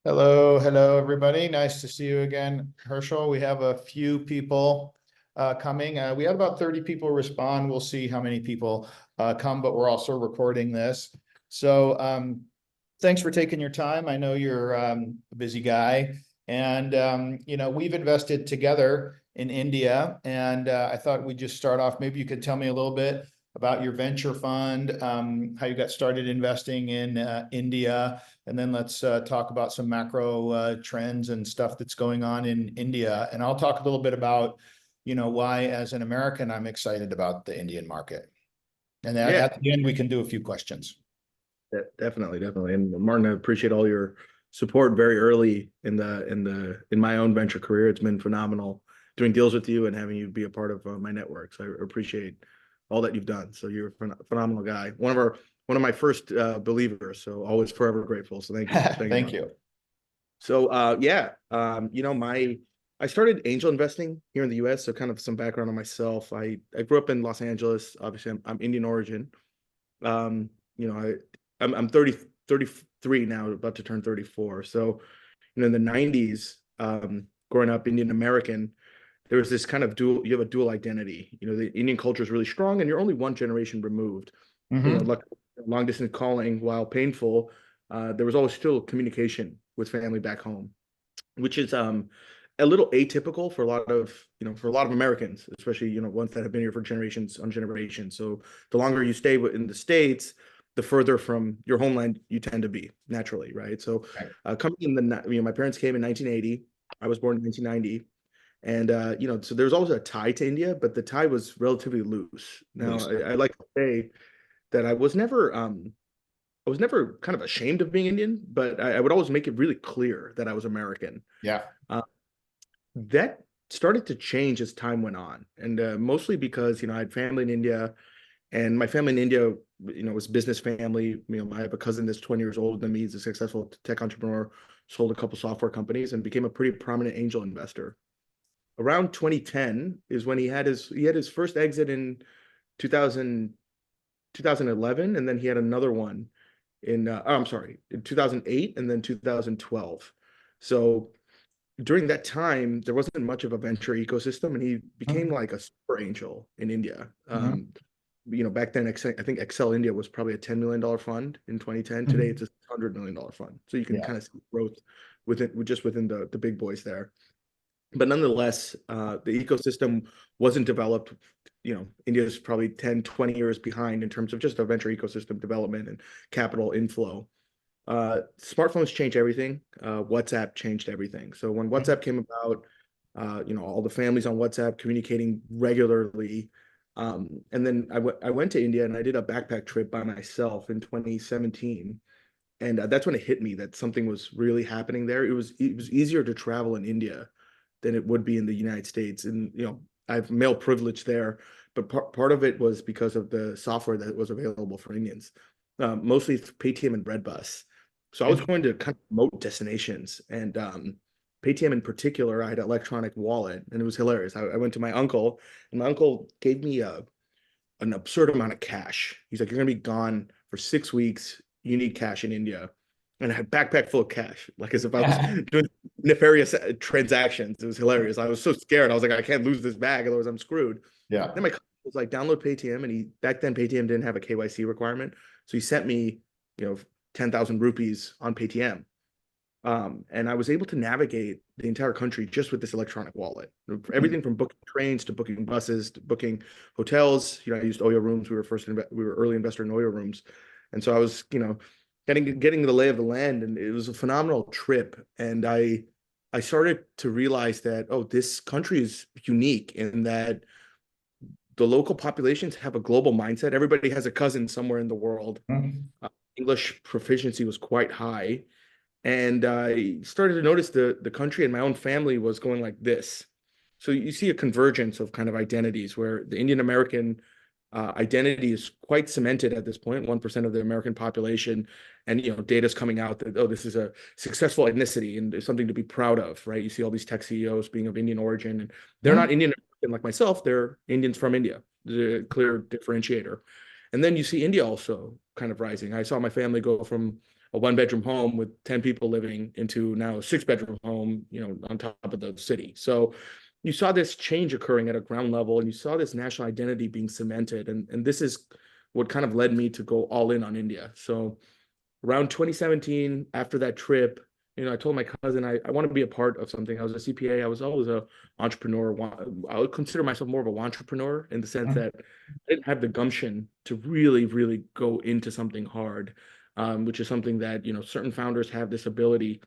Hello, everybody. Nice to see you again, Herschel. We have a few people coming. We had about 30 people respond. We'll see how many people come, but we're also recording this. So thanks for taking your time. I know you're a busy guy, and we've invested together in India, and I thought we'd just start off. Maybe you could tell me a little bit about your venture fund, how you got started investing in India. And then let's talk about some macro trends and stuff that's going on in India. And I'll talk a little bit about, why as an American, I'm excited about the Indian market. And then Yeah, at the end, we can do a few questions. definitely. And Martin, I appreciate all your support very early in my own venture career. It's been phenomenal doing deals with you and having you be a part of my network. So I appreciate all that you've done. So you're a phenomenal guy. One of my first believers. So always forever grateful. So thank you. Thank you. So I started angel investing here in the US. So kind of some background on myself. I grew up in Los Angeles. Obviously, I'm Indian origin. Um, you know, I'm 33 now, about to turn 34. So, in the 90s, growing up Indian American, there was this kind of you have a dual identity. The Indian culture is really strong and you're only one generation removed. Mm-hmm. Like long distance calling, while painful, there was always still communication with family back home, which is a little atypical for a lot of Americans, especially ones that have been here for generations on generations. So the longer you stay in the States, the further from your homeland you tend to be naturally, right? So Right. coming in my parents came in 1980. I was born in 1990. And so there was always a tie to India, but the tie was relatively loose. Now, Loose. I like to say that I was never kind of ashamed of being Indian, but I would always make it really clear that I was American. Yeah. Uh, that started to change as time went on, and mostly because I had family in India, and my family in India, was business family. I have a cousin that's 20 years older than me. He's a successful tech entrepreneur, sold a couple software companies, and became a pretty prominent angel investor. Around 2010 is when he had his first exit in 2000 2011, and then he had another one I'm sorry, in 2008 and then 2012. So during that time, there wasn't much of a venture ecosystem, and he became Mm-hmm. like a super angel in India. Mm-hmm. Back then, I think Excel India was probably a $10 million fund in 2010. Today, Mm-hmm. it's a $100 million fund. So you can Yeah. kind of see growth within the big boys there. But nonetheless, the ecosystem wasn't developed. India is probably 10, 20 years behind in terms of just the venture ecosystem development and capital inflow. Smartphones changed everything. WhatsApp changed everything. So when WhatsApp came about, all the families on WhatsApp communicating regularly. And then I went to India and I did a backpack trip by myself in 2017. And that's when it hit me that something was really happening there. It was easier to travel in India than it would be in the United States. And I have male privilege there, but part of it was because of the software that was available for Indians, mostly Paytm and Redbus. So I was going to kind of remote destinations, and Paytm in particular, I had an electronic wallet, and it was hilarious. I went to my uncle, and my uncle gave me an absurd amount of cash. He's like, "You're gonna be gone for 6 weeks. You need cash in India." And I had a backpack full of cash, like as if I was doing nefarious transactions. It was hilarious. I was so scared. I was like, I can't lose this bag, otherwise I'm screwed. Yeah. Then my cousin was like, download Paytm, and back then Paytm didn't have a KYC requirement, so he sent me, 10,000 rupees on Paytm. And I was able to navigate the entire country just with this electronic wallet. Everything from booking trains to booking buses to booking hotels. I used Oyo rooms. We were early investor in Oyo rooms, and so I was getting the lay of the land, and it was a phenomenal trip. And I started to realize that, oh, this country is unique in that the local populations have a global mindset. Everybody has a cousin somewhere in the world. Mhm. English proficiency was quite high, and I started to notice the country and my own family was going like this. So you see a convergence of kind of identities where the Indian American identity is quite cemented at this point, 1% of the American population, and data's coming out that, oh, this is a successful ethnicity and there's something to be proud of, right? You see all these tech CEOs being of Indian origin, and they're not Indian American like myself; they're Indians from India, the clear differentiator. And then you see India also kind of rising. I saw my family go from a 1-bedroom home with 10 people living into now a 6-bedroom home, on top of the city. So you saw this change occurring at a ground level, and you saw this national identity being cemented. And this is what kind of led me to go all in on India. So around 2017, after that trip, I told my cousin I want to be a part of something. I was a CPA. I was always a entrepreneur. I would consider myself more of an entrepreneur in the sense that I didn't have the gumption to really, really go into something hard, which is something that, certain founders have this ability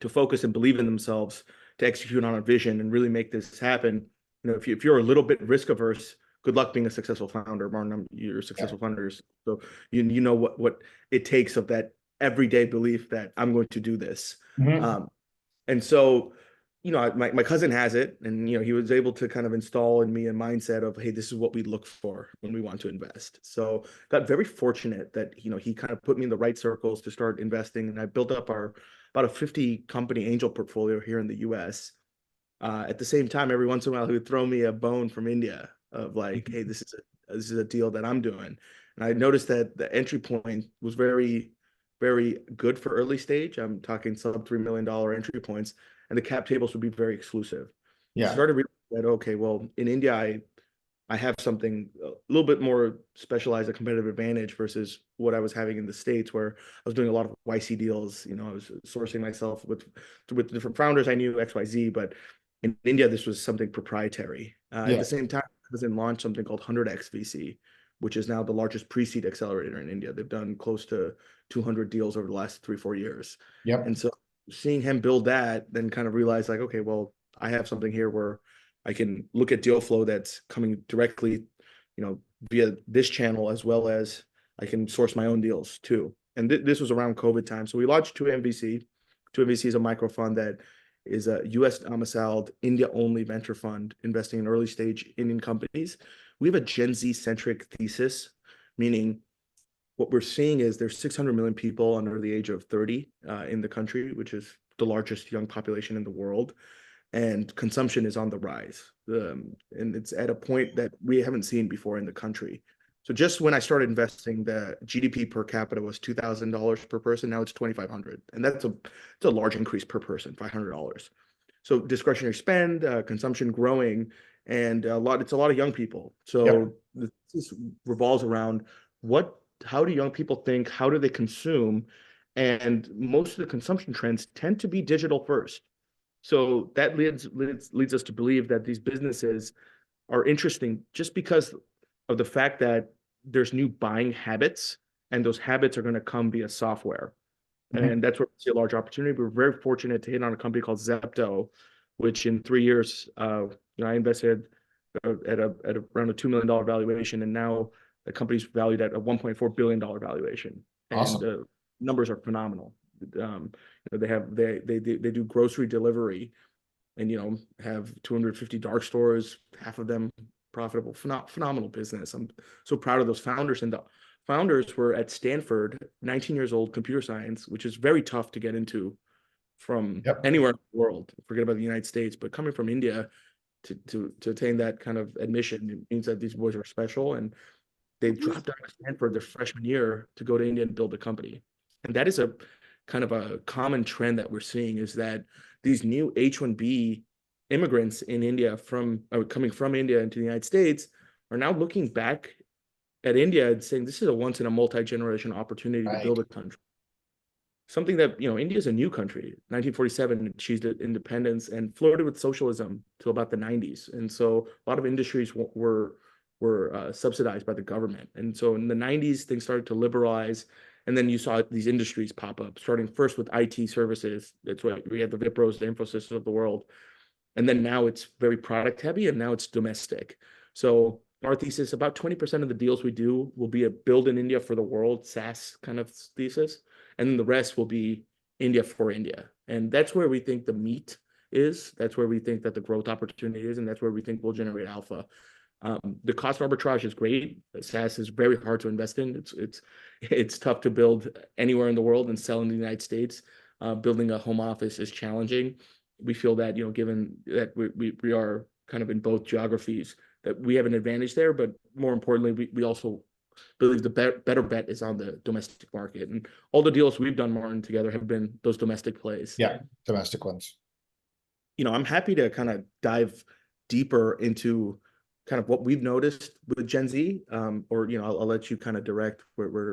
to focus and believe in themselves, to execute on a vision and really make this happen. If you're a little bit risk averse, good luck being a successful founder. You're successful founders, so you know what it takes of that everyday belief that I'm going to do this. And so, my cousin has it, and he was able to kind of install in me a mindset of, hey, this is what we look for when we want to invest. So got very fortunate that he kind of put me in the right circles to start investing, and I built up about a 50 company angel portfolio here in the US. At the same time, every once in a while, he would throw me a bone from India of like, hey, this is a deal that I'm doing. And I noticed that the entry point was very, very good for early stage. I'm talking sub $3 million entry points, and the cap tables would be very exclusive. Yeah. I started realizing that, okay, well, in India, I have something a little bit more specialized, a competitive advantage versus what I was having in the States, where I was doing a lot of YC deals. I was sourcing myself with different founders. I knew XYZ, but in India, this was something proprietary. At the same time, I was in launch something called 100X VC, which is now the largest pre-seed accelerator in India. They've done close to 200 deals over the last 3-4 years. Yep. And so seeing him build that, then kind of realized like, okay, well, I have something here where I can look at deal flow that's coming directly, via this channel, as well as I can source my own deals too. And this was around COVID time. So we launched 2MVC. 2MVC is a micro fund that is a US domiciled, India only venture fund investing in early stage Indian companies. We have a Gen Z centric thesis, meaning what we're seeing is there's 600 million people under the age of 30 in the country, which is the largest young population in the world. And consumption is on the rise. And it's at a point that we haven't seen before in the country. So just when I started investing, the GDP per capita was $2,000 per person. Now it's $2,500. And it's a large increase per person, $500. So discretionary spend, consumption growing, and it's a lot of young people. So this revolves around how do young people think? How do they consume? And most of the consumption trends tend to be digital first. So that leads us to believe that these businesses are interesting just because of the fact that there's new buying habits, and those habits are going to come via software. And that's where we see a large opportunity. We're very fortunate to hit on a company called Zepto, which in 3 years, I invested at around a $2 million valuation, and now the company's valued at a $1.4 billion valuation. Awesome. And the numbers are phenomenal. They do grocery delivery, and have 250 dark stores, half of them profitable. Phenomenal business. I'm so proud of those founders. And the founders were at Stanford, 19 years old, computer science, which is very tough to get into from anywhere in the world. Forget about the United States, but coming from India to attain that kind of admission, it means that these boys are special, and they dropped out of Stanford their freshman year to go to India and build a company. And that is a kind of a common trend that we're seeing, is that these new H-1B immigrants in India coming from India into the United States are now looking back at India and saying, this is a once in a multi-generation opportunity to build a country. Something that, India is a new country. 1947 achieved independence and flirted with socialism till about the 90s. And so a lot of industries were subsidized by the government. And so in the 90s, things started to liberalize. And then you saw these industries pop up, starting first with IT services. That's why we have the Wipros, the Infosys of the world. And then now it's very product heavy, and now it's domestic. So our thesis, about 20% of the deals we do will be a build in India for the world, SaaS kind of thesis. And then the rest will be India for India. And that's where we think the meat is. That's where we think that the growth opportunity is. And that's where we think we'll generate alpha. The cost arbitrage is great. SaaS is very hard to invest in. It's tough to build anywhere in the world and sell in the United States. Building a home office is challenging. We feel that, given that we are kind of in both geographies, that we have an advantage there. But more importantly, we also believe the better bet is on the domestic market. And all the deals we've done, Martin, together have been those domestic plays. Yeah, domestic ones. I'm happy to kind of dive deeper into kind of what we've noticed with Gen Z, or I'll let you kind of direct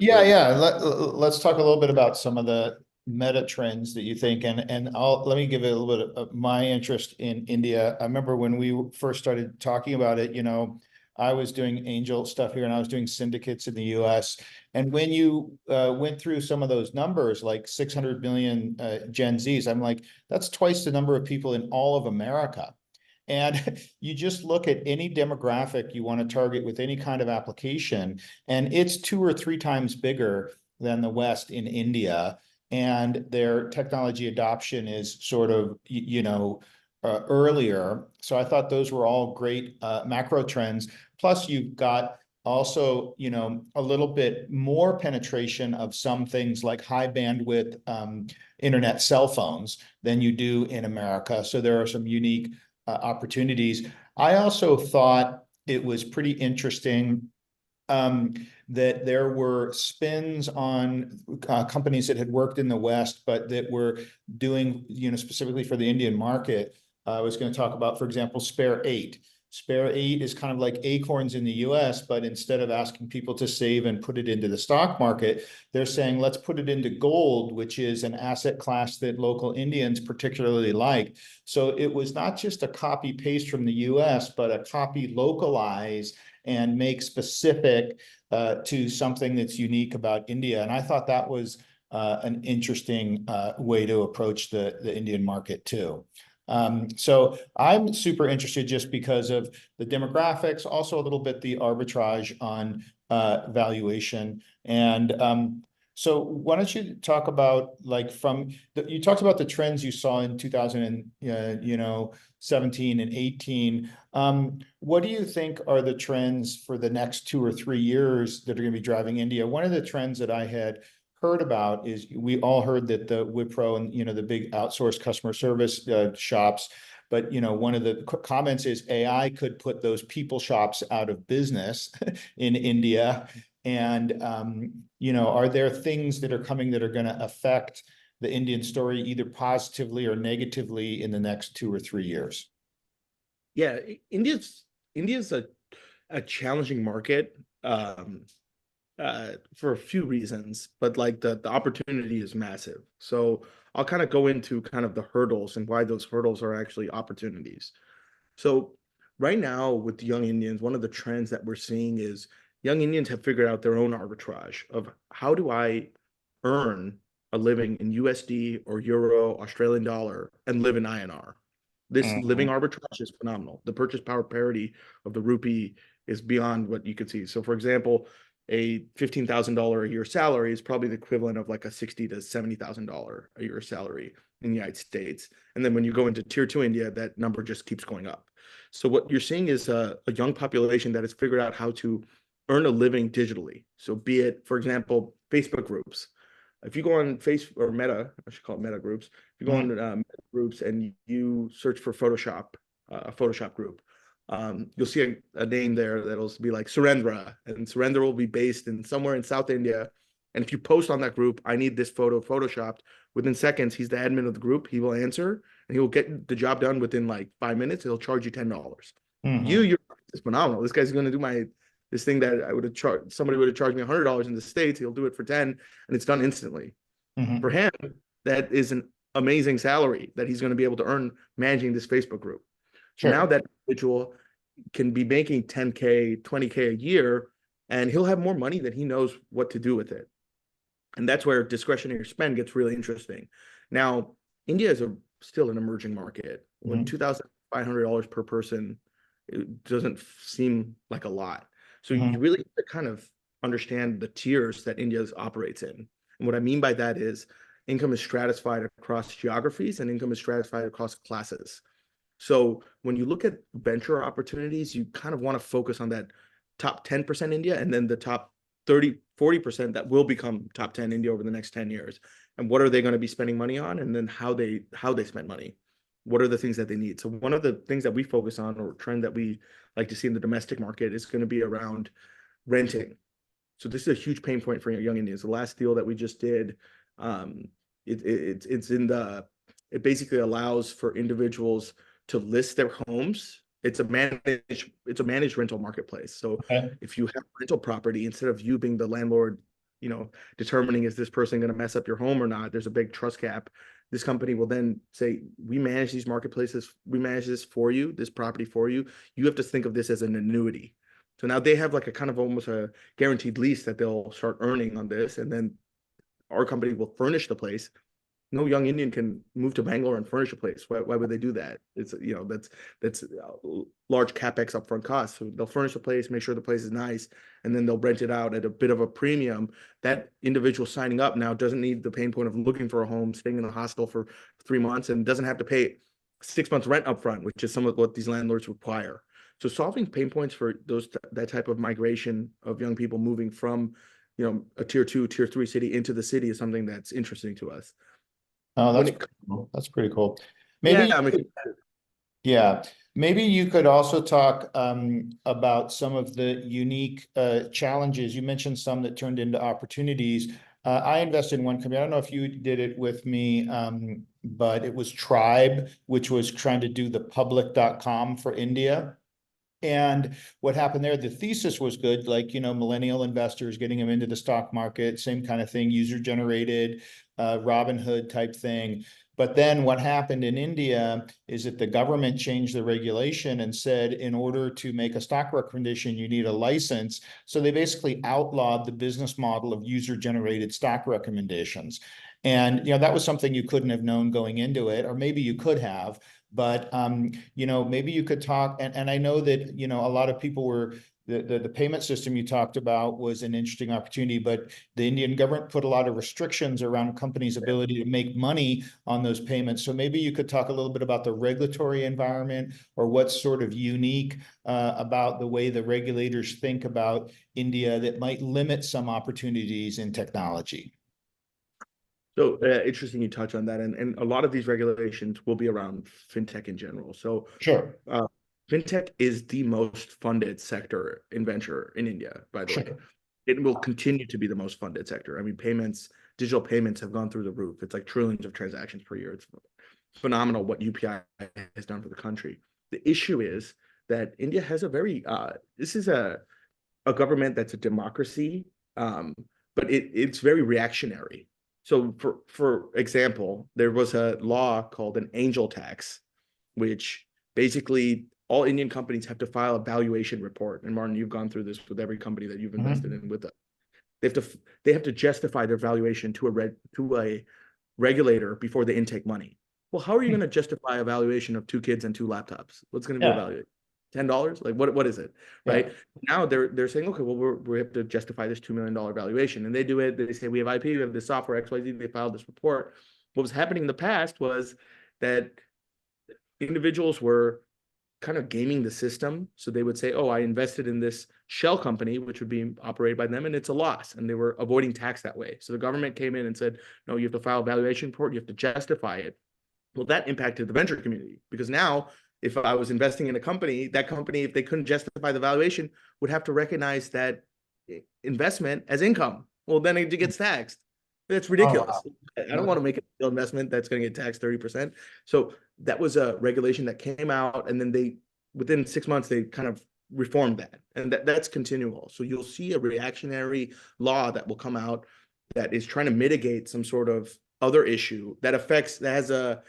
Yeah. Let's talk a little bit about some of the meta trends that you think, and let me give it a little bit of my interest in India. I remember when we first started talking about it, I was doing angel stuff here and I was doing syndicates in the US. And when you went through some of those numbers, like 600 million Gen Zs, I'm like, that's twice the number of people in all of America. And you just look at any demographic you want to target with any kind of application, and it's 2 or 3 times bigger than the West in India. And their technology adoption is sort of, earlier. So I thought those were all great macro trends. Plus, you've got also, a little bit more penetration of some things like high bandwidth internet cell phones than you do in America. So there are some unique opportunities. I also thought it was pretty interesting that there were spins on companies that had worked in the West, but that were doing, specifically for the Indian market. I was going to talk about, for example, Spare 8. Spare 8 is kind of like Acorns in the US, but instead of asking people to save and put it into the stock market, they're saying, let's put it into gold, which is an asset class that local Indians particularly like. So it was not just a copy paste from the US, but a copy localize and make specific to something that's unique about India. And I thought that was an interesting way to approach the Indian market too. So I'm super interested just because of the demographics, also a little bit the arbitrage on valuation. And so why don't you talk about, like, you talked about the trends you saw in 2017 and 18. What do you think are the trends for the next 2 or 3 years that are going to be driving India? One of the trends that I had heard about is, we all heard that the Wipro and the big outsourced customer service shops, but one of the comments is AI could put those people shops out of business in India. And are there things that are coming that are going to affect the Indian story either positively or negatively in the next 2 or 3 years? Yeah, India's a challenging market. For a few reasons, but like the opportunity is massive. So I'll kind of go into kind of the hurdles and why those hurdles are actually opportunities. So right now with the young Indians, one of the trends that we're seeing is young Indians have figured out their own arbitrage of, how do I earn a living in USD or Euro, Australian dollar, and live in INR? This living arbitrage is phenomenal. The purchase power parity of the rupee is beyond what you could see. So for example, a $15,000 a year salary is probably the equivalent of like a $60,000 to $70,000 a year salary in the United States. And then when you go into tier 2 India, that number just keeps going up. So what you're seeing is a young population that has figured out how to earn a living digitally. So be it, for example, Facebook groups. If you go on Facebook or Meta, I should call it Meta groups. If you go on Meta groups and you search for Photoshop, a Photoshop group, you'll see a name there that'll be like Surendra, and Surendra will be based in somewhere in South India. And if you post on that group, I need this photo photoshopped, within seconds, he's the admin of the group. He will answer and he will get the job done within like 5 minutes. He'll charge you $10. You're it's phenomenal. This guy's going to do this thing that I would have charged, somebody would have charged me $100 in the States. He'll do it for 10 and it's done instantly. For him, that is an amazing salary that he's going to be able to earn managing this Facebook group. Sure. Now that individual can be making 10K, 20K a year, and he'll have more money that he knows what to do with it. And that's where discretionary spend gets really interesting. Now, India is still an emerging market. When $2,500 per person, it doesn't seem like a lot. So you really have to kind of understand the tiers that India operates in. And what I mean by that is income is stratified across geographies and income is stratified across classes. So when you look at venture opportunities, you kind of want to focus on that top 10% India and then the top 30, 40% that will become top 10 India over the next 10 years. And what are they going to be spending money on? And then how they spend money. What are the things that they need? So one of the things that we focus on, or trend that we like to see in the domestic market, is going to be around renting. So this is a huge pain point for young Indians. The last deal that we just did, it's in the, it basically allows for individuals to list their homes. It's a managed rental marketplace. So Okay. if you have rental property, instead of you being the landlord, determining is this person going to mess up your home or not, there's a big trust gap. This company will then say, we manage these marketplaces, we manage this for you, this property for you. You have to think of this as an annuity. So now they have like a kind of almost a guaranteed lease that they'll start earning on this, and then our company will furnish the place. No young Indian can move to Bangalore and furnish a place. Why would they do that? It's that's large capex upfront costs. So they'll furnish a place, make sure the place is nice, and then they'll rent it out at a bit of a premium. That individual signing up now doesn't need the pain point of looking for a home, staying in the hostel for 3 months, and doesn't have to pay 6 months rent upfront, which is some of what these landlords require. So solving pain points for that type of migration of young people moving from, a tier 2, tier 3 city into the city is something that's interesting to us. Oh, When that's it, cool. That's pretty cool. yeah, Maybe, I mean, yeah, maybe you could also talk about some of the unique challenges. You mentioned some that turned into opportunities. I invested in one company. I don't know if you did it with me, but it was Tribe, which was trying to do the public.com for India. And what happened there, the thesis was good, like, millennial investors, getting them into the stock market, same kind of thing, user generated, Robin Hood type thing. But then what happened in India is that the government changed the regulation and said, in order to make a stock recommendation, you need a license. So they basically outlawed the business model of user generated stock recommendations. And, that was something you couldn't have known going into it, or maybe you could have. But maybe you could talk, and I know that a lot of people were the payment system you talked about was an interesting opportunity, but the Indian government put a lot of restrictions around companies' ability to make money on those payments. So maybe you could talk a little bit about the regulatory environment, or what's sort of unique about the way the regulators think about India that might limit some opportunities in technology. so interesting you touch on that, and a lot of these regulations will be around fintech in general. So Sure, fintech is the most funded sector in venture in India, by the way. sure. It will continue to be the most funded sector. I mean, digital payments have gone through the roof. It's like trillions of transactions per year. It's phenomenal what UPI has done for the country. The issue is that India has a very this is a government that's a democracy, but it's very reactionary. So for example, there was a law called an angel tax, which basically all Indian companies have to file a valuation report. And Martin, you've gone through this with every company that you've invested in with us. They have to justify their valuation to a regulator before they intake money. Well, how are you going to justify a valuation of 2 kids and 2 laptops? What's going to be Yeah, evaluated? $10? Like what is it? Right? yeah. Now they're saying, okay, well, we have to justify this $2 million valuation. And they do it, they say we have IP, we have this software, XYZ, they filed this report. What was happening in the past was that individuals were kind of gaming the system. So they would say, oh, I invested in this shell company, which would be operated by them, and it's a loss. And they were avoiding tax that way. So the government came in and said, no, you have to file a valuation report, you have to justify it. Well, that impacted the venture community, because now if I was investing in a company, that company, if they couldn't justify the valuation, would have to recognize that investment as income. Well, then it gets taxed. That's Oh, ridiculous. wow. I don't want to make an investment that's going to get taxed 30%. So that was a regulation that came out, and then within 6 months, they kind of reformed that. And that's continual. So you'll see a reactionary law that will come out that is trying to mitigate some sort of other issue that has a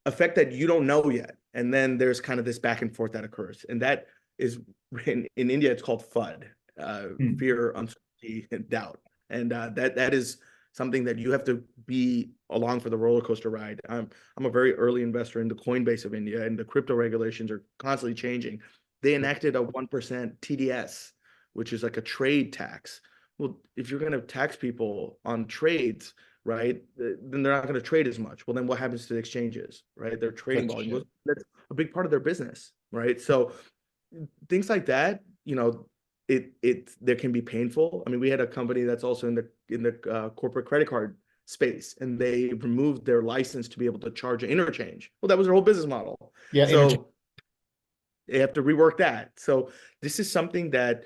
effect that you don't know yet. And then there's kind of this back and forth that occurs. And that is in India, it's called FUD, fear, uncertainty, and doubt. And that is something that you have to be along for the roller coaster ride. I'm a very early investor in the Coinbase of India, and the crypto regulations are constantly changing. They enacted a 1% TDS, which is like a trade tax. Well, if you're going to tax people on trades, right, then they're not going to trade as much. Well, then what happens to the exchanges, right? Their trading That's volume, true. that's a big part of their business, right? So things like that, there can be painful. I mean, we had a company that's also in the corporate credit card space, and they removed their license to be able to charge an interchange. Well, that was their whole business model. Yeah, So they have to rework that. So this is something that,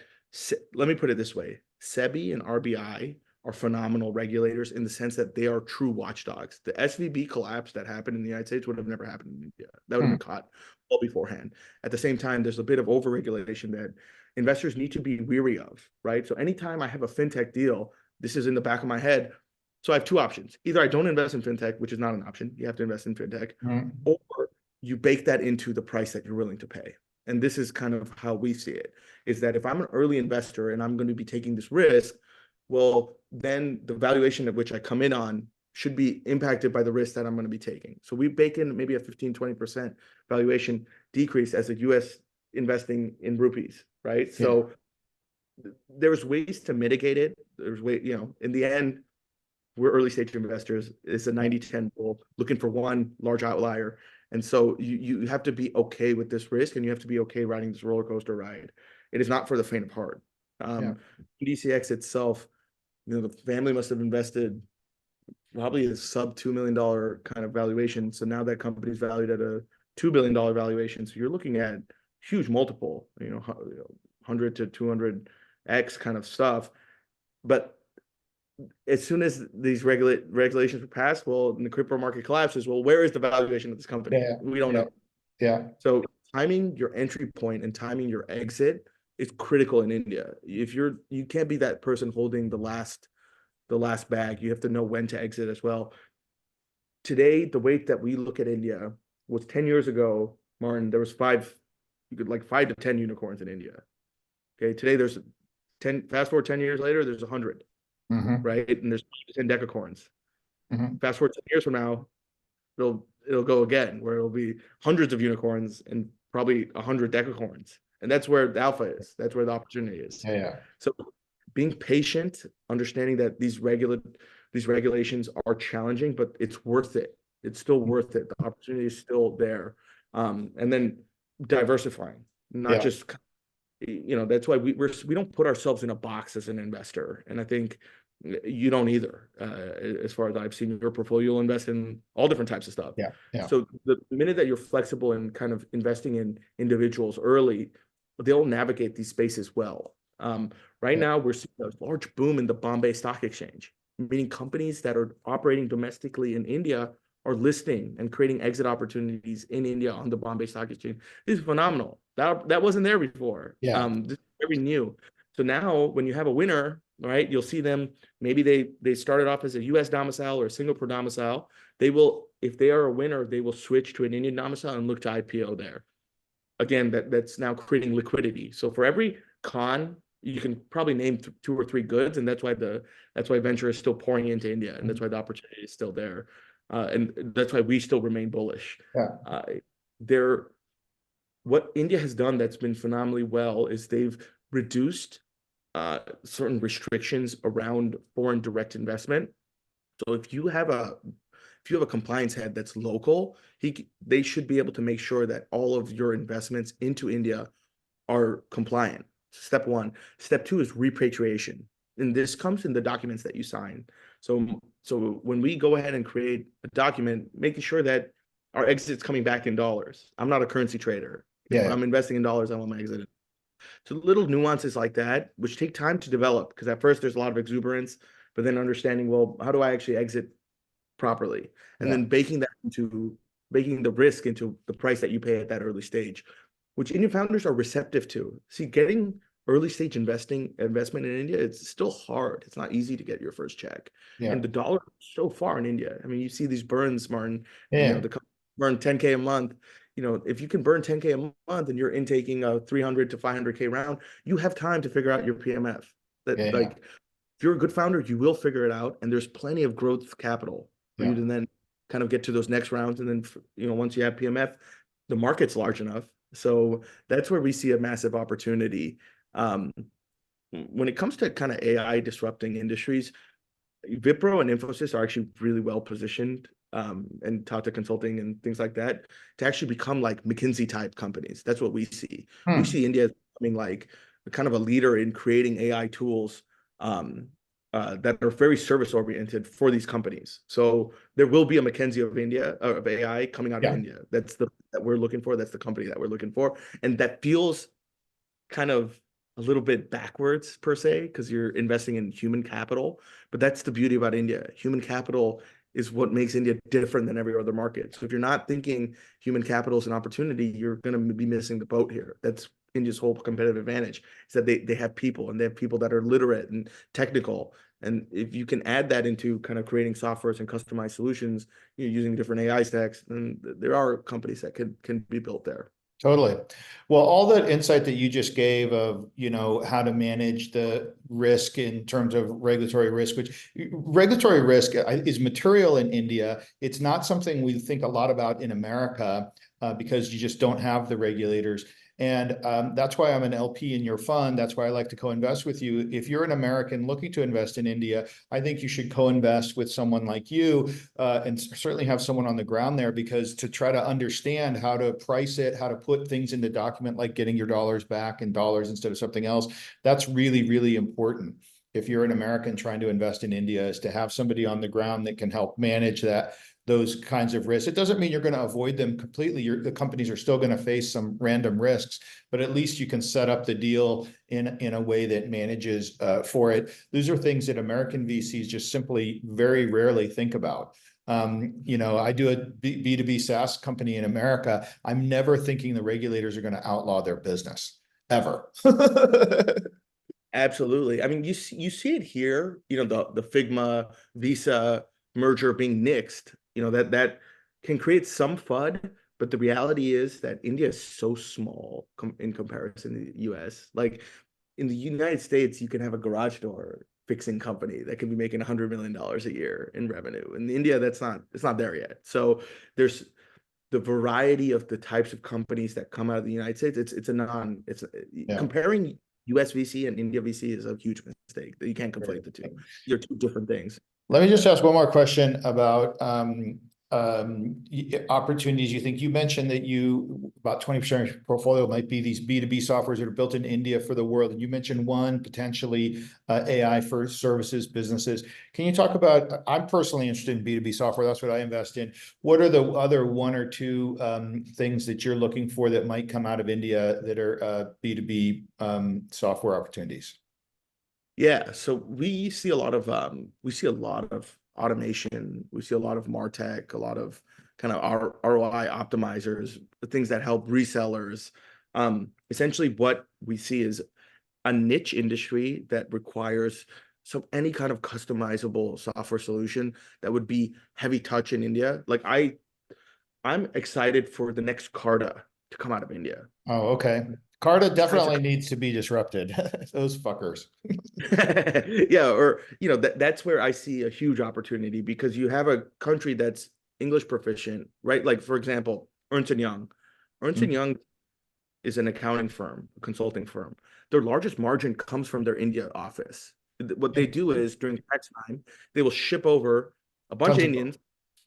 let me put it this way. SEBI and RBI are phenomenal regulators in the sense that they are true watchdogs. The SVB collapse that happened in the United States would have never happened in India. That would have been caught well beforehand. At the same time, there's a bit of overregulation that investors need to be weary of, right? So anytime I have a fintech deal, this is in the back of my head. So I have two options. Either I don't invest in fintech, which is not an option. You have to invest in fintech, or you bake that into the price that you're willing to pay. And this is kind of how we see it, is that if I'm an early investor and I'm going to be taking this risk, well, then the valuation at which I come in on should be impacted by the risk that I'm going to be taking. So we bake in maybe a 15, 20% valuation decrease as a US investing in rupees, right? So there's ways to mitigate it. There's way, in the end, we're early stage investors. It's a 90-10 rule, looking for one large outlier. And so you have to be okay with this risk, and you have to be okay riding this roller coaster ride. It is not for the faint of heart. DCX itself, the family must have invested probably a sub $2 million kind of valuation. So now that company's valued at a $2 billion valuation. So you're looking at huge multiple, 100 to 200x kind of stuff. But as soon as these regulations were passed, well, and the crypto market collapses, well, where is the valuation of this company? We don't know. So timing your entry point and timing your exit is critical in India. If you can't be that person holding the last bag. You have to know when to exit as well. Today, the way that we look at India was 10 years ago, Martin, there was 5 to 10 unicorns in India. Okay, today there's 10, fast forward 10 years later, there's 100. Right? And there's 10 decacorns. Fast forward 10 years from now, it'll go again, where it'll be hundreds of unicorns and probably 100 decacorns. And that's where the alpha is. That's where the opportunity is. So being patient, understanding that these regulations are challenging, but it's worth it. It's still worth it. The opportunity is still there. And then diversifying, not just, that's why we don't put ourselves in a box as an investor. And I think you don't either. As far as I've seen your portfolio, you'll invest in all different types of stuff. So the minute that you're flexible and kind of investing in individuals early, they'll navigate these spaces well. Right now, we're seeing a large boom in the Bombay Stock Exchange, meaning companies that are operating domestically in India are listing and creating exit opportunities in India on the Bombay Stock Exchange. This is phenomenal. That wasn't there before. This is very new. So now when you have a winner, right, you'll see them, maybe they started off as a US domicile or a Singapore domicile. They will, if they are a winner, they will switch to an Indian domicile and look to IPO there. Again, that's now creating liquidity. So for every con, you can probably name 2 or 3 goods, and that's why venture is still pouring into India, and that's why the opportunity is still there, and that's why we still remain bullish. What India has done that's been phenomenally well is they've reduced certain restrictions around foreign direct investment. So if you have a compliance head that's local, they should be able to make sure that all of your investments into India are compliant. Step 1. Step 2 is repatriation. And this comes in the documents that you sign. So when we go ahead and create a document, making sure that our exit's coming back in dollars. I'm not a currency trader. If I'm investing in dollars, I want my exit. So little nuances like that, which take time to develop, because at first there's a lot of exuberance, but then understanding, well, how do I actually exit properly? And then baking the risk into the price that you pay at that early stage, which Indian founders are receptive to. See, getting early stage investment in India, it's still hard. It's not easy to get your first check. And the dollar is so far in India. I mean, you see these burns, Martin, the burn 10K a month. If you can burn 10K a month and you're intaking a 300 to 500K round, you have time to figure out your PMF. If you're a good founder, you will figure it out. And there's plenty of growth capital for you to then kind of get to those next rounds. And then, once you have PMF, the market's large enough. So that's where we see a massive opportunity. When it comes to kind of AI disrupting industries, Wipro and Infosys are actually really well positioned, and Tata Consulting and things like that, to actually become like McKinsey type companies. That's what we see. We see India becoming like kind of a leader in creating AI tools that are very service oriented for these companies. So there will be a McKinsey of India, of AI coming out of India. That we're looking for. That's the company that we're looking for, and that feels kind of a little bit backwards per se, because you're investing in human capital. But that's the beauty about India. Human capital is what makes India different than every other market. So if you're not thinking human capital is an opportunity, you're going to be missing the boat here. That's India's whole competitive advantage, is that they have people, and they have people that are literate and technical. And if you can add that into kind of creating softwares and customized solutions, using different AI stacks, then there are companies that can be built there. Totally. Well, all that insight that you just gave of, how to manage the risk in terms of regulatory risk, which regulatory risk is material in India. It's not something we think a lot about in America because you just don't have the regulators. And that's why I'm an LP in your fund. That's why I like to co-invest with you. If you're an American looking to invest in India, I think you should co-invest with someone like you and certainly have someone on the ground there, because to try to understand how to price it, how to put things in the document, like getting your dollars back in dollars instead of something else, that's really, really important. If you're an American trying to invest in India, is to have somebody on the ground that can help manage those kinds of risks. It doesn't mean you're going to avoid them completely. The companies are still going to face some random risks, but at least you can set up the deal in a way that manages for it. These are things that American VCs just simply very rarely think about. I do a B2B SaaS company in America. I'm never thinking the regulators are going to outlaw their business, ever. Absolutely. I mean, you see it here, the Figma Visa merger being nixed, that can create some FUD, but the reality is that India is so small in comparison to the US. Like in the United States, you can have a garage door fixing company that can be making $100 million a year in revenue. In India, it's not there yet. So there's the variety of the types of companies that come out of the United States. Comparing US VC and India VC is a huge mistake. That you can't conflate the two. They're two different things. Let me just ask one more question about opportunities. You mentioned that about 20% of your portfolio might be these B2B softwares that are built in India for the world. And you mentioned one, potentially AI for services, businesses. Can you talk about, I'm personally interested in B2B software. That's what I invest in. What are the other one or two things that you're looking for that might come out of India that are B2B software opportunities? Yeah, so we see a lot of automation. We see a lot of MarTech, a lot of kind of ROI optimizers, the things that help resellers. Essentially, what we see is a niche industry that requires any kind of customizable software solution that would be heavy touch in India. Like I'm excited for the next Carta to come out of India. Oh, okay. Carta definitely needs to be disrupted. Those fuckers. Yeah, or that's where I see a huge opportunity, because you have a country that's English proficient, right? Like for example, Ernst & Young. Ernst & Young is an accounting firm, a consulting firm. Their largest margin comes from their India office. What they do is during tax time, they will ship over a bunch of Indians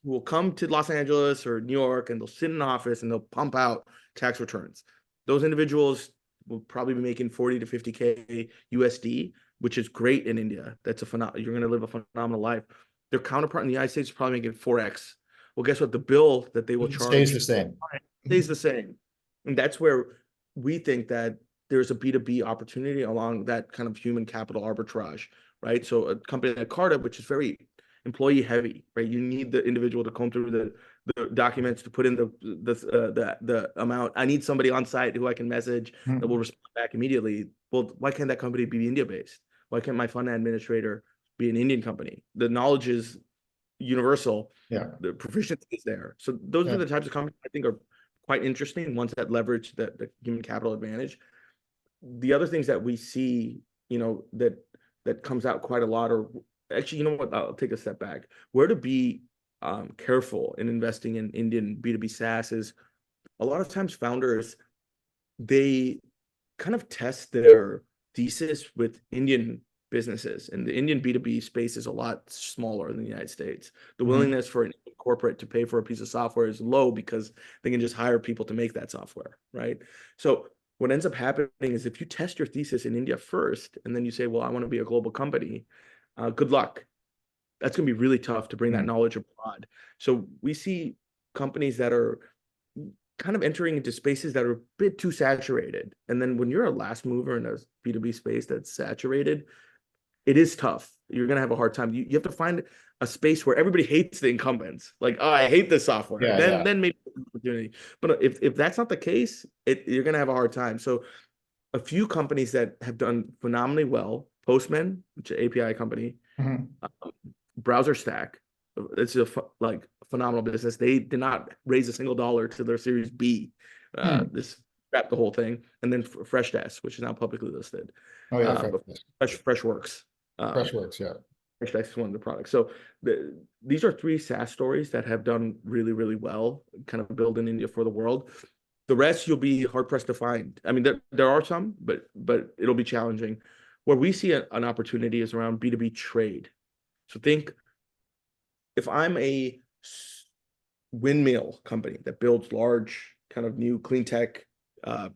who will come to Los Angeles or New York, and they'll sit in an office and they'll pump out tax returns. Those individuals will probably be making 40 to 50K USD, which is great in India. That's you're going to live a phenomenal life. Their counterpart in the United States is probably making 4X. Well, guess what? The bill that they will charge stays the same. Stays the same. And that's where we think that there's a B2B opportunity along that kind of human capital arbitrage, right? So a company like Carta, which is very employee heavy, right? You need the individual to comb through the documents, to put in the amount. I need somebody on site who I can message that will respond back immediately. Well, why can't that company be India based? Why can't my fund administrator be an Indian company? The knowledge is universal. Yeah. The proficiency is there. So those are the types of companies I think are quite interesting, ones that leverage the human capital advantage. The other things that we see, that comes out quite a lot, or actually, you know what? I'll take a step back. Where to be careful in investing in Indian B2B SaaS is a lot of times founders, they kind of test their thesis with Indian businesses, and the Indian B2B space is a lot smaller than the United States. The willingness for an corporate to pay for a piece of software is low because they can just hire people to make that software, right? So what ends up happening is if you test your thesis in India first, and then you say, well, I want to be a global company, good luck. That's going to be really tough to bring that knowledge abroad. So we see companies that are kind of entering into spaces that are a bit too saturated. And then when you're a last mover in a B2B space that's saturated, it is tough. You're going to have a hard time. You have to find a space where everybody hates the incumbents. Like, oh, I hate this software. Yeah, Then yeah. then maybe opportunity. But if that's not the case, you're going to have a hard time. So a few companies that have done phenomenally well, Postman, which is an API company, Mhm. Browser Stack, it's a like phenomenal business. They did not raise a single dollar to their Series B. Hmm. This scrapped the whole thing, and then Freshdesk, which is now publicly listed. Oh, yeah, But Fresh, Freshworks, Freshworks, yeah. Freshdesk is one of the products. So these are three SaaS stories that have done really, really well, kind of built in India for the world. The rest you'll be hard pressed to find. I mean, there are some, but it'll be challenging. Where we see an opportunity is around B2B trade. So think if I'm a windmill company that builds large kind of new clean tech,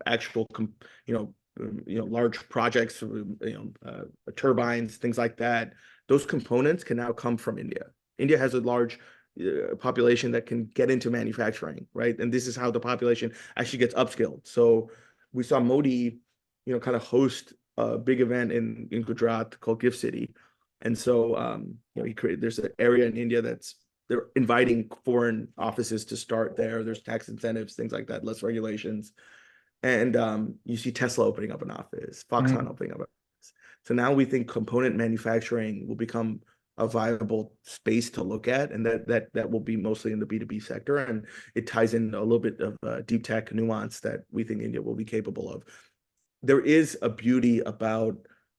actual, large projects, turbines, things like that. Those components can now come from India. India has a large population that can get into manufacturing, right? And this is how the population actually gets upskilled. So we saw Modi, kind of host a big event in Gujarat called Gift City. And so, there's an area in India they're inviting foreign offices to start there. There's tax incentives, things like that, less regulations. And you see Tesla opening up an office, Foxconn Mhm. opening up an office. So now we think component manufacturing will become a viable space to look at, and that will be mostly in the B2B sector. And it ties in a little bit of deep tech nuance that we think India will be capable of. There is a beauty about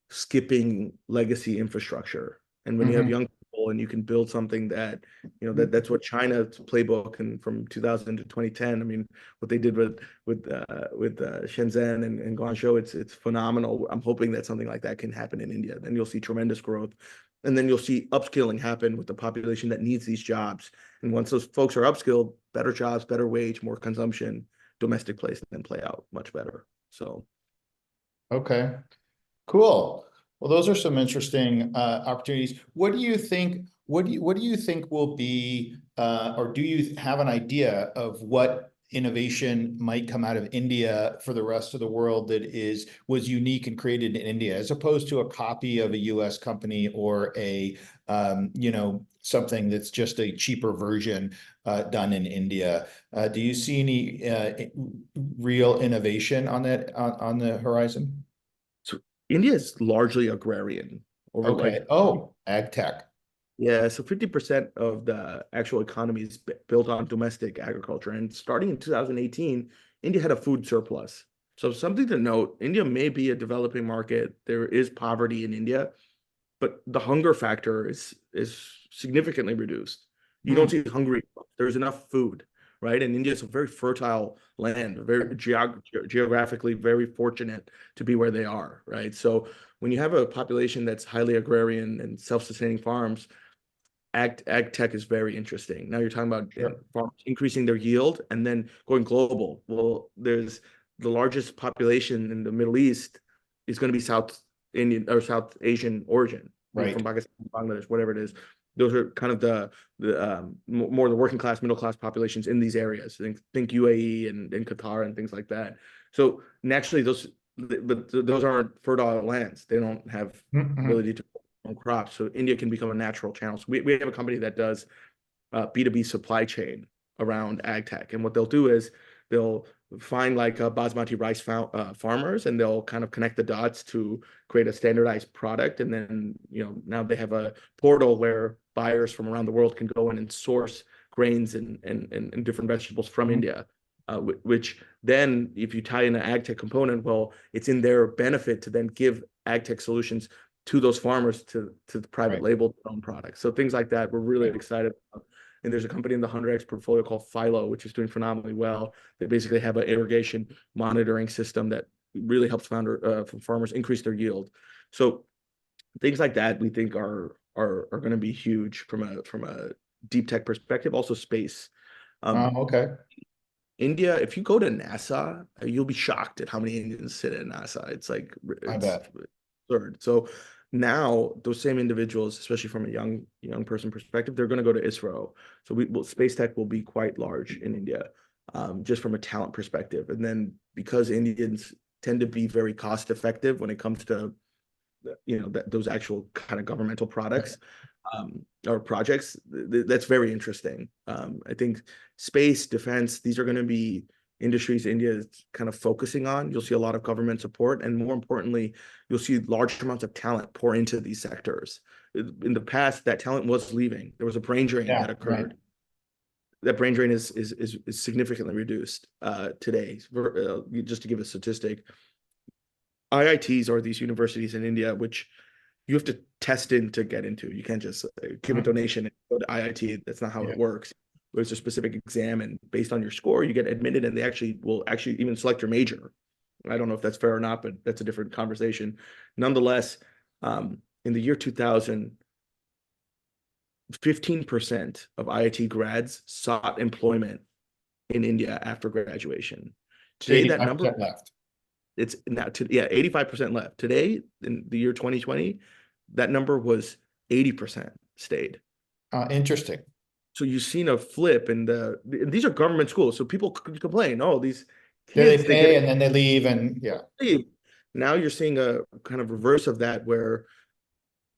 skipping legacy infrastructure. And when you have Mhm. young people and you can build something that, that's what China's playbook and from 2000 to 2010. I mean, what they did with Shenzhen and Guangzhou, it's phenomenal. I'm hoping that something like that can happen in India. Then you'll see tremendous growth. And then you'll see upskilling happen with the population that needs these jobs. And once those folks are upskilled, better jobs, better wage, more consumption, domestic place then play out much better. So Okay, cool. Well, those are some interesting opportunities. What do you think, what do you think will be, or do you have an idea of what innovation might come out of India for the rest of the world that was unique and created in India, as opposed to a copy of a US company or something that's just a cheaper version done in India? Do you see any real innovation on on the horizon? So India is largely agrarian over Okay. like, Oh, ag tech. yeah, so 50% of the actual economy is built on domestic agriculture. And starting in 2018, India had a food surplus. So something to note, India may be a developing market. There is poverty in India, but the hunger factor is significantly reduced. You don't Hmm. see hungry. There's enough food, right? And India is a very fertile land, very geographically very fortunate to be where they are, right? So when you have a population that's highly agrarian and self-sustaining farms, ag tech is very interesting. Now you're talking about Sure. farmers increasing their yield and then going global. Well, there's the largest population in the Middle East is going to be South Indian or South Asian origin, from Right. Pakistan, Bangladesh, whatever it is. Those are kind of the more the working class, middle class populations in these areas. Think UAE and Qatar and things like that. So naturally, those aren't fertile lands. They don't have Mhm. ability to own crops. So India can become a natural channel. So we have a company that does B2B supply chain around ag tech. And what they'll do is they'll find like basmati rice farmers and they'll kind of connect the dots to create a standardized product. And then, now they have a portal where buyers from around the world can go in and source grains and different vegetables from Mhm. India. Which then, if you tie in an ag tech component, well, it's in their benefit to then give ag tech solutions to those farmers to the private Right. label own products. So things like that, we're really Right. excited about. And there's a company in the 100X portfolio called Philo, which is doing phenomenally well. They basically have an irrigation monitoring system that really helps farmers increase their yield. So things like that we think are going to be huge from a deep tech perspective. Also space. Okay. India, if you go to NASA, you'll be shocked at how many Indians sit at NASA. It's like I it's bet. absurd. So now those same individuals, especially from a young person perspective, they're going to go to ISRO. So space tech will be quite large in India. just from a talent perspective. And then because Indians tend to be very cost effective when it comes to those actual kind of governmental products or projects, that's very interesting. I think space, defense, these are going to be industries India is kind of focusing on. You'll see a lot of government support, and more importantly, you'll see large amounts of talent pour into these sectors. In the past, that talent was leaving. There was a brain drain that occurred. Right. That brain drain is significantly reduced today. Just to give a statistic, IITs are these universities in India which you have to test in to get into. You can't just give a donation and go to IIT. That's not how it works. There's a specific exam, and based on your score, you get admitted, and they will even select your major. I don't know if that's fair or not, but that's a different conversation. Nonetheless, in the year 2000, 15% of IIT grads sought employment in India after graduation. Today, that number left. It's now 85% left. Today, in the year 2020, that number was 80% stayed. Interesting. So you've seen a flip these are government schools. So people complain, oh, these They kids, pay and then they leave, and leave. Now you're seeing a kind of reverse of that, where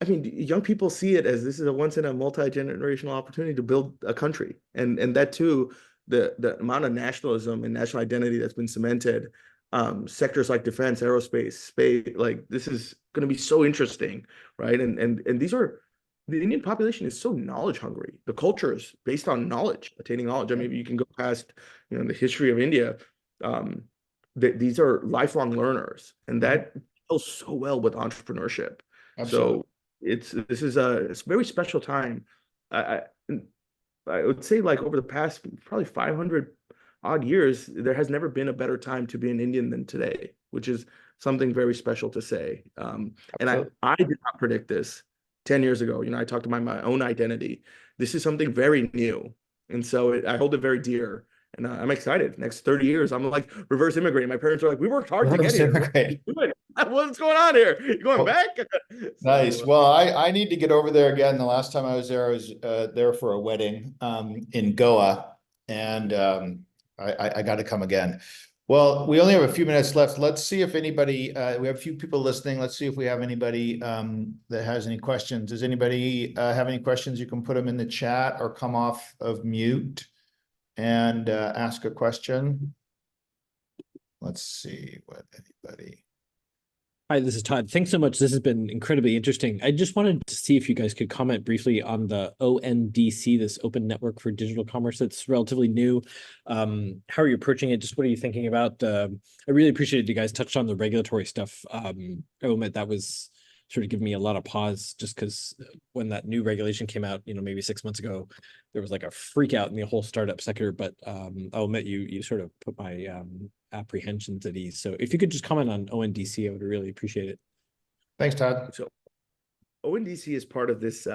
I mean, young people see it as this is a once in a multi-generational opportunity to build a country. And that too, the amount of nationalism and national identity that's been cemented, sectors like defense, aerospace, space, like this is going to be so interesting, right? And these are, the Indian population is so knowledge hungry. The culture is based on knowledge, attaining knowledge. I mean, you can go past, the history of India. These are lifelong learners, and that goes so well with entrepreneurship. Absolutely. So it's a very special time. I would say, like, over the past probably 500 odd years, there has never been a better time to be an Indian than today, which is something very special to say. And I did not predict this 10 years ago. I talked about my own identity. This is something very new. And so I hold it very dear. And I'm excited. Next 30 years, I'm like reverse immigrating. My parents are like, we worked hard to get here. What's going on here? You going back? Nice. Well, I need to get over there again. The last time I was there for a wedding in Goa, and I got to come again. Well, we only have a few minutes left. Let's see if anybody, we have a few people listening. Let's see if we have anybody that has any questions. Does anybody have any questions? You can put them in the chat or come off of mute and ask a question. Let's see what anybody. Hi, this is Todd. Thanks so much. This has been incredibly interesting. I just wanted to see if you guys could comment briefly on the ONDC, this Open Network for Digital Commerce that's relatively new. How are you approaching it? Just what are you thinking about? I really appreciated you guys touched on the regulatory stuff. I will admit that was sort of giving me a lot of pause, just because when that new regulation came out, maybe 6 months ago, there was like a freak out in the whole startup sector. But I'll admit you sort of put my apprehensions at ease. So if you could just comment on ONDC, I would really appreciate it. Thanks, Todd. So ONDC is part of this,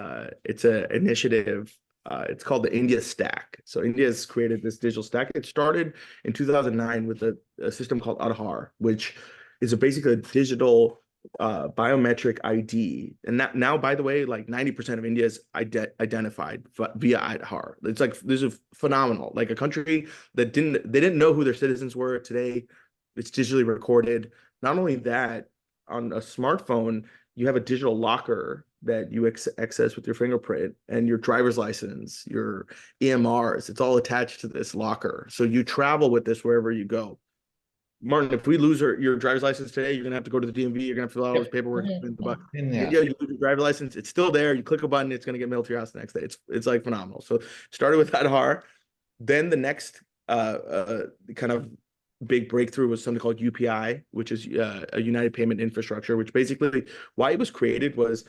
it's an initiative. It's called the India Stack. So India has created this digital stack. It started in 2009 with a system called Aadhaar, which is basically a digital biometric ID. And now, by the way, like 90% of India is identified via Aadhaar. It's like, this is phenomenal. Like a country that didn't know who their citizens were. Today, it's digitally recorded. Not only that, on a smartphone, you have a digital locker that you access with your fingerprint, and your driver's license, your EMRs, it's all attached to this locker. So you travel with this wherever you go. Martin, if we lose your driver's license today, you're gonna have to go to the DMV. You're gonna have to fill out all this paperwork. India, you lose your driver's license. It's still there. You click a button, it's gonna get mailed to your house the next day. It's like phenomenal. So started with Aadhaar. Then the next kind of big breakthrough was something called UPI, which is a United Payment Infrastructure. Which basically, why it was created was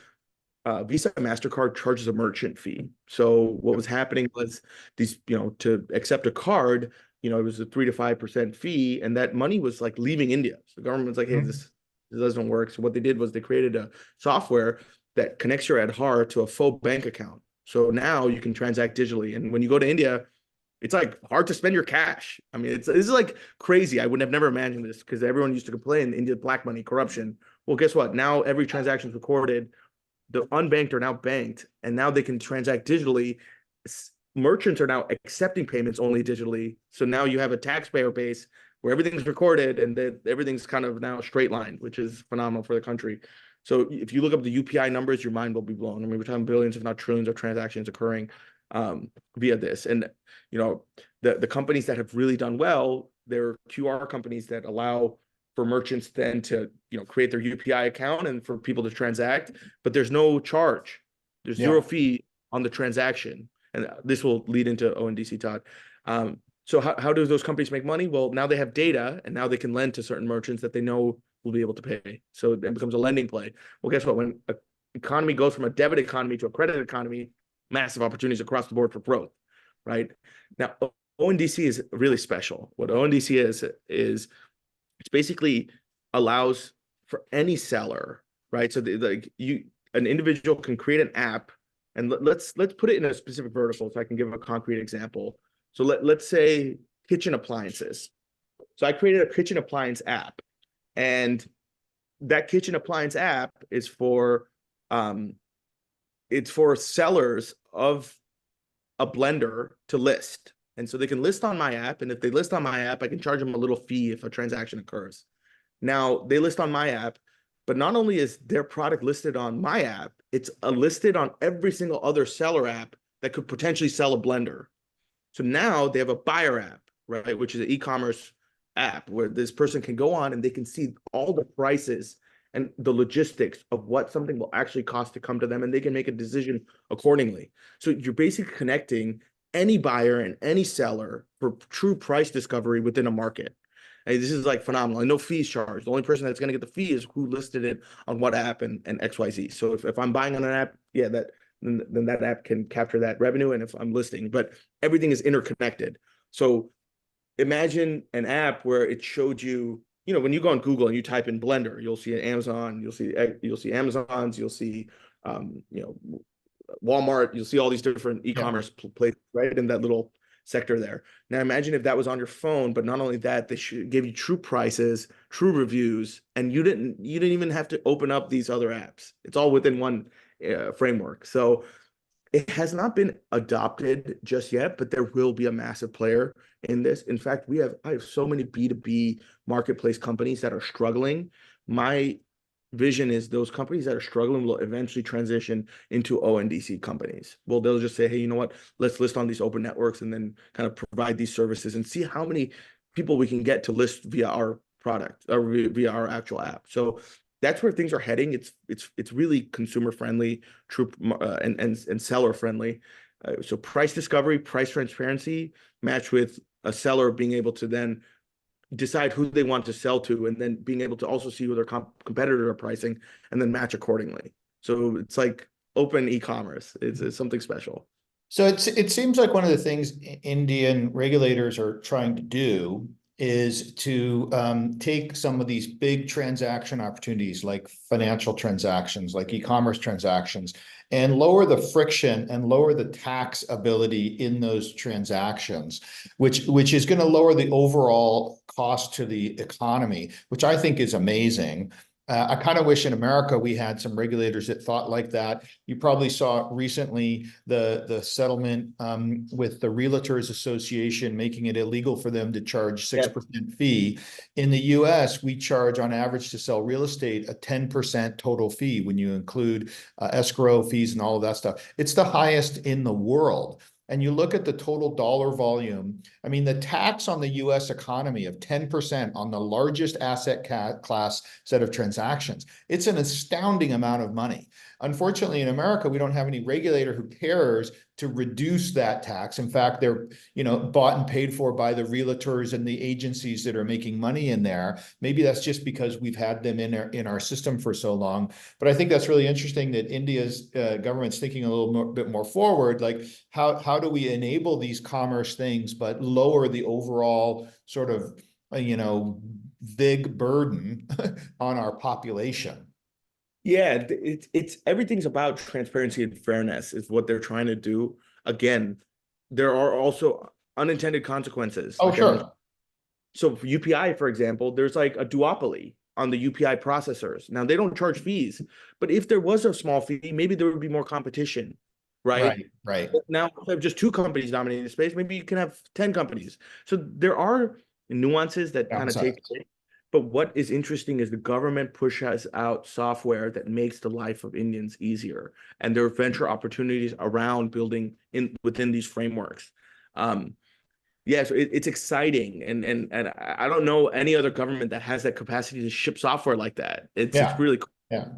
Visa and MasterCard charges a merchant fee. So what was happening was these, to accept a card, it was a 3 to 5% fee, and that money was like leaving India. So the government was like, hey, this doesn't work. So what they did was they created a software that connects your Aadhaar to a full bank account. So now you can transact digitally. And when you go to India, it's like hard to spend your cash. I mean, this is like crazy. I would have never imagined this, because everyone used to complain India black money, corruption. Well, guess what? Now every transaction is recorded. The unbanked are now banked, and now they can transact digitally merchants are now accepting payments only digitally. So now you have a taxpayer base where everything's recorded and that everything's kind of now straight line, which is phenomenal for the country. So if you look up the UPI numbers, your mind will be blown. I mean, we're talking billions, if not trillions, of transactions occurring via this. And you know, the companies that have really done well, they're QR companies that allow for merchants then to, you know, create their UPI account and for people to transact, but there's no charge. There's zero fee on the transaction. And this will lead into ONDC, Todd. So how do those companies make money? Well, now they have data, and now they can lend to certain merchants that they know will be able to pay. So it becomes a lending play. Well, guess what? When an economy goes from a debit economy to a credit economy, massive opportunities across the board for growth, right? Now, ONDC is really special. What ONDC is it's basically allows for any seller, right? So an individual can create an app, and let's put it in a specific vertical so I can give a concrete example. So let's say kitchen appliances. So I created a kitchen appliance app, and that kitchen appliance app is for it's for sellers of a blender to list. And so they can list on my app, and if they list on my app, I can charge them a little fee if a transaction occurs. Now they list on my app, but not only is their product listed on my app, it's listed on every single other seller app that could potentially sell a blender. So now they have a buyer app, right, which is an e-commerce app where this person can go on and they can see all the prices and the logistics of what something will actually cost to come to them, and they can make a decision accordingly. So you're basically connecting any buyer and any seller for true price discovery within a market. And this is like phenomenal. And no fees charged. The only person that's going to get the fee is who listed it on what app and XYZ. So if I'm buying on an app, yeah, then that app can capture that revenue. And if I'm listing, but everything is interconnected. So imagine an app where it showed you, you know, when you go on Google and you type in blender, you'll see Amazon, you'll see Amazon's, you'll see, you know, Walmart, you'll see all these different e-commerce places right in that little sector there. Now imagine if that was on your phone, but not only that, they should give you true prices, true reviews, and you didn't even have to open up these other apps. It's all within one framework. So it has not been adopted just yet, but there will be a massive player in this. In fact, I have so many B2B marketplace companies that are struggling. My vision is those companies that are struggling will eventually transition into ONDC companies. Well, they'll just say, hey, you know what? Let's list on these open networks and then kind of provide these services and see how many people we can get to list via our product or via our actual app. So that's where things are heading. It's really consumer friendly, true and seller friendly. So price discovery, price transparency, matched with a seller being able to then decide who they want to sell to, and then being able to also see who their competitor are pricing and then match accordingly. So it's like open e-commerce. It's something special. So it seems like one of the things Indian regulators are trying to do is to take some of these big transaction opportunities like financial transactions, like e-commerce transactions, and lower the friction and lower the tax ability in those transactions, which is going to lower the overall cost to the economy, which I think is amazing. I kind of wish in America we had some regulators that thought like that. You probably saw recently the settlement with the Realtors Association making it illegal for them to charge 6% fee. In the US, we charge on average to sell real estate a 10% total fee when you include escrow fees and all of that stuff. It's the highest in the world. And you look at the total dollar volume, I mean, the tax on the US economy of 10% on the largest asset class set of transactions, it's an astounding amount of money. Unfortunately, in America, we don't have any regulator who cares to reduce that tax. In fact, they're, you know, bought and paid for by the realtors and the agencies that are making money in there. Maybe that's just because we've had them in our system for so long. But I think that's really interesting that India's government's thinking a little bit more forward, like how do we enable these commerce things, but lower the overall sort of, you know, big burden on our population. Yeah, it's everything's about transparency and fairness is what they're trying to do. Again, there are also unintended consequences. Oh, sure. So for UPI, for example, there's like a duopoly on the UPI processors. Now they don't charge fees, but if there was a small fee, maybe there would be more competition. right? Right. Now, if you have just two companies dominating the space, maybe you can have 10 companies. So there are nuances that kind of take place. But what is interesting is the government pushes out software that makes the life of Indians easier, and there are venture opportunities around building within these frameworks. Yeah, so it's exciting, and I don't know any other government that has that capacity to ship software like that. It's really cool.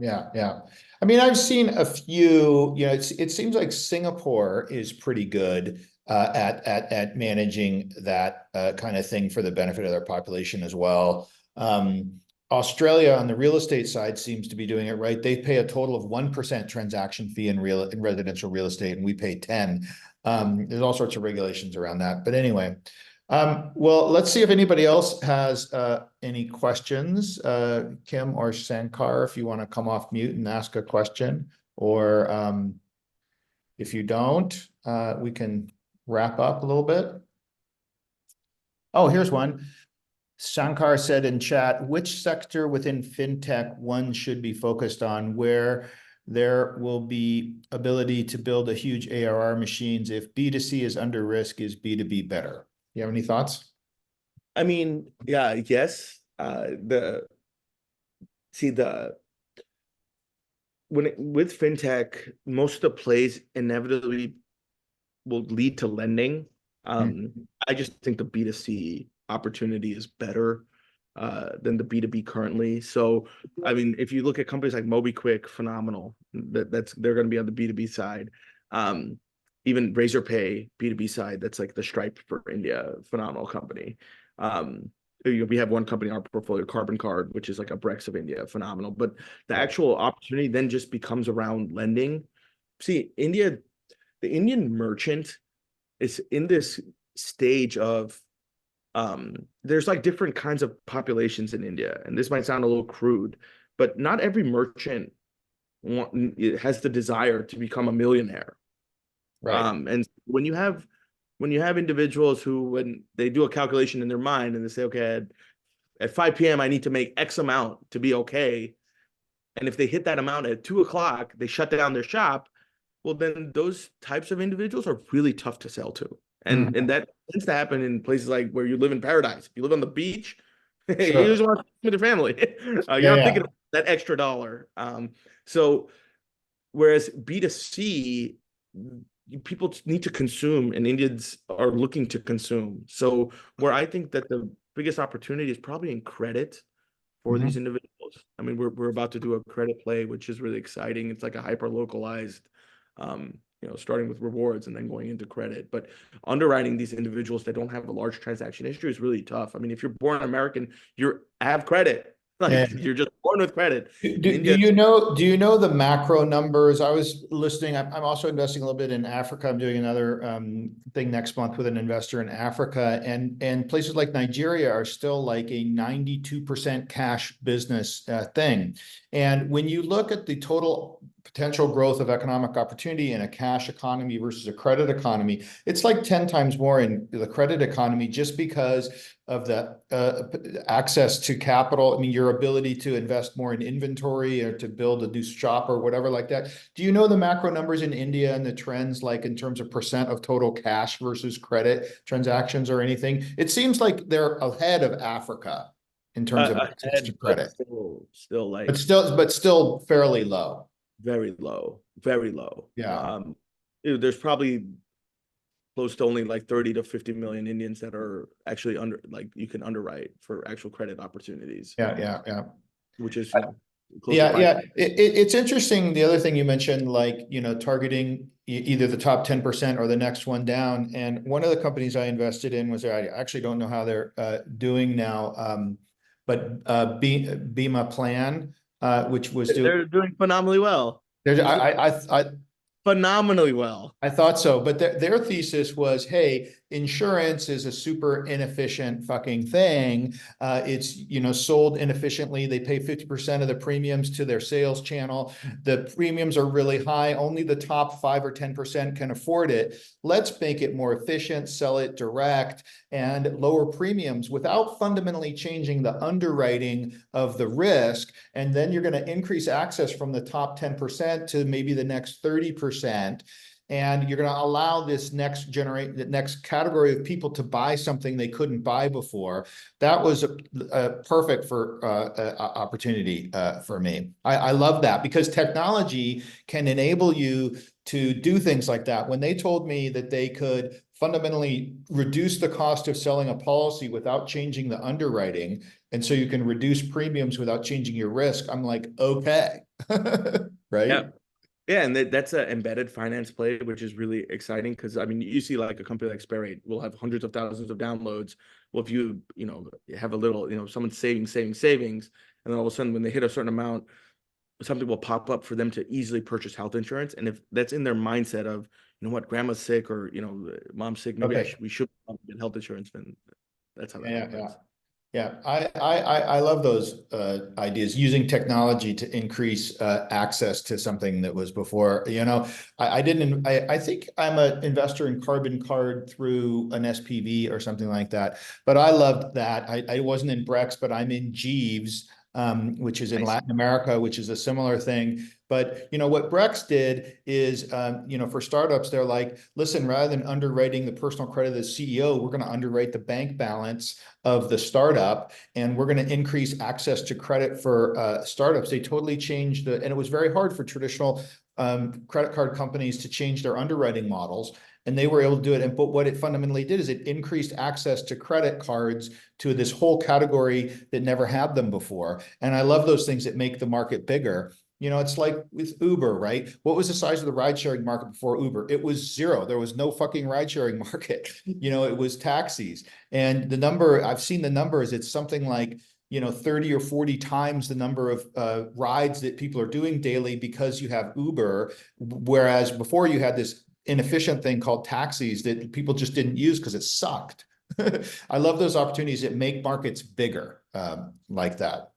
Yeah. I mean, I've seen a few, it seems like Singapore is pretty good at managing that kind of thing for the benefit of their population as well. Australia on the real estate side seems to be doing it right. They pay a total of 1% transaction fee in residential real estate, and we pay 10. There's all sorts of regulations around that. But anyway, well, let's see if anybody else has any questions. Kim or Sankar, if you want to come off mute and ask a question, or if you don't, we can wrap up a little bit. Oh, here's one. Shankar said in chat, which sector within fintech one should be focused on, where there will be ability to build a huge ARR machines? If B2C is under risk, is B2B better? You have any thoughts? I mean, yeah, yes. With fintech, most of the plays inevitably will lead to lending. I just think the B2C opportunity is better than the B2B currently. So, I mean, if you look at companies like MobiKwik, phenomenal. They're going to be on the B2B side. Even Razorpay, B2B side, that's like the Stripe for India, phenomenal company. We have one company in our portfolio, Carbon Card, which is like a Brex of India, phenomenal. But the actual opportunity then just becomes around lending. See, the Indian merchant is in this stage of there's like different kinds of populations in India, and this might sound a little crude, but not every merchant has the desire to become a millionaire. Right. And when you have individuals who, when they do a calculation in their mind and they say, okay, at 5 p.m. I need to make X amount to be okay, and if they hit that amount at 2 o'clock, they shut down their shop. Well, then those types of individuals are really tough to sell to. And that tends to happen in places like where you live in paradise. If you live on the beach, you just want to with your family. You're not thinking of that extra dollar. So whereas B2C, people need to consume, and Indians are looking to consume. So where I think that the biggest opportunity is probably in credit for these individuals. I mean, we're about to do a credit play, which is really exciting. It's like a hyper localized, starting with rewards and then going into credit. But underwriting these individuals that don't have a large transaction history is really tough. I mean, if you're born American, you have credit. You're just born with credit. Do you know the macro numbers? I was listening. I'm also investing a little bit in Africa. I'm doing another thing next month with an investor in Africa, and places like Nigeria are still like a 92% cash business thing. And when you look at the total potential growth of economic opportunity in a cash economy versus a credit economy, it's like 10 times more in the credit economy, just because of the access to capital. I mean, your ability to invest more in inventory or to build a new shop or whatever like that. Do you know the macro numbers in India and the trends, like in terms of percent of total cash versus credit transactions or anything? It seems like they're ahead of Africa in terms of access to credit. But still fairly low. Very low. Yeah. There's probably close to only like 30 to 50 million Indians that are actually you can underwrite for actual credit opportunities. Yeah. Which is it's interesting. The other thing you mentioned, targeting either the top 10% or the next one down. And one of the companies I invested in I actually don't know how they're doing now, but Bima Plan, which was they're doing phenomenally well. Phenomenally well. I thought so, but their thesis was, hey, insurance is a super inefficient fucking thing. It's, sold inefficiently. They pay 50% of the premiums to their sales channel. The premiums are really high. Only the top 5 or 10% can afford it. Let's make it more efficient, sell it direct, and lower premiums without fundamentally changing the underwriting of the risk. And then you're going to increase access from the top 10% to maybe the next 30%. and you're going to allow this next generate the next category of people to buy something they couldn't buy before. That was a perfect for opportunity for me. I love that because technology can enable you to do things like that. When they told me that they could fundamentally reduce the cost of selling a policy without changing the underwriting, and so you can reduce premiums without changing your risk, I'm like, okay. Right? Yeah. Yeah, and that's an embedded finance play, which is really exciting because I mean, you see like a company like Sperrate will have hundreds of thousands of downloads. Well, if you have a little, someone's savings, and then all of a sudden when they hit a certain amount, something will pop up for them to easily purchase health insurance. And if that's in their mindset of, what, grandma's sick or mom's sick, maybe Okay. we should get health insurance, then that's how that happens. Yeah, I love those ideas, using technology to increase access to something that was before. I think I'm an investor in Carbon Card through an SPV or something like that. But I loved that. I wasn't in Brex, but I'm in Jeeves, which is in Latin America, which is a similar thing. But what Brex did is, for startups, they're like, listen, rather than underwriting the personal credit of the CEO, we're going to underwrite the bank balance of the startup, and we're going to increase access to credit for startups. They totally changed and it was very hard for traditional credit card companies to change their underwriting models. And they were able to do it. But what it fundamentally did is it increased access to credit cards to this whole category that never had them before. And I love those things that make the market bigger. It's like with Uber, right? What was the size of the ride sharing market before Uber? It was zero. There was no fucking ride sharing market. It was taxis. And I've seen the numbers, it's something like 30 or 40 times the number of rides that people are doing daily because you have Uber, whereas before you had this inefficient thing called taxis that people just didn't use because it sucked. I love those opportunities that make markets bigger like that.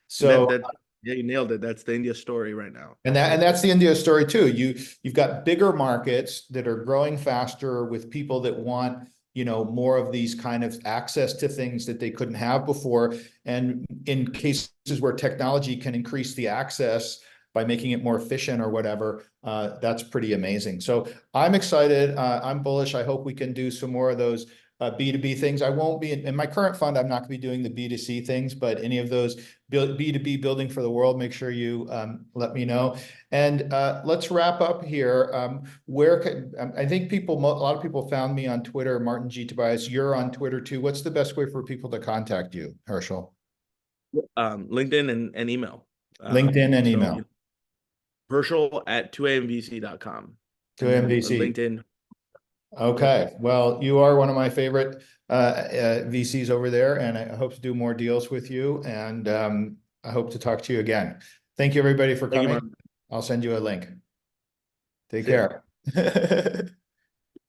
So yeah, you nailed it. That's the India story right now. and that's the India story too. You've got bigger markets that are growing faster with people that want more of these kind of access to things that they couldn't have before. And in cases where technology can increase the access by making it more efficient or whatever, that's pretty amazing. So I'm excited. I'm bullish. I hope we can do some more of those B2B things. I won't be in my current fund. I'm not going to be doing the B2C things, but any of those B2B building for the world, make sure you let me know. And let's wrap up here. I think a lot of people found me on Twitter, Martin G. Tobias. You're on Twitter too. What's the best way for people to contact you, Hershel? LinkedIn and email. LinkedIn and email. Hershel at 2amvc.com. 2amvc. LinkedIn. Okay, well, you are one of my favorite VCs over there, and I hope to do more deals with you, and I hope to talk to you again. Thank you, everybody, for coming. I'll send you a link. Take care.